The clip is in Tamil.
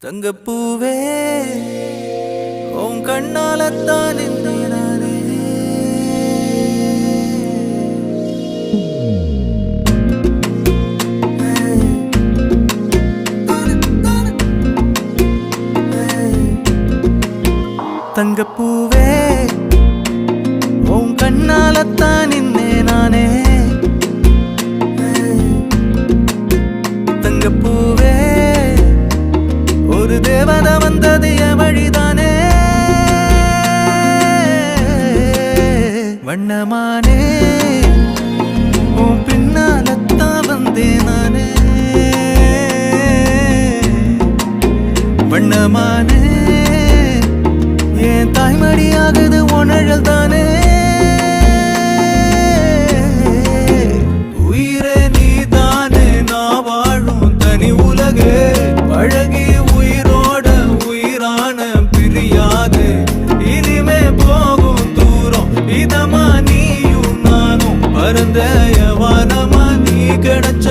தங்கப்பூவே உன் கண்ணாலத்தான் நானே தங்கப்பூவே உன் கண்ணாலத்தான் நானே தங்கப்பூவே ஒரு தேவதை வந்தது என் வழிதானே வண்ணமானே உன் பின்னாலத்தான் வந்தேன் நானே வண்ணமானே என் தாய்மடியாகுது உணழல் தானே உயிரே நீ தானே நான் வாழும் தனி உலகே பழகி உயிரோட உயிரான பிரியாது இனிமே போகும் தூரம் இதமா நீயும் நானும் பரந்த வானமா நீ கிடைச்ச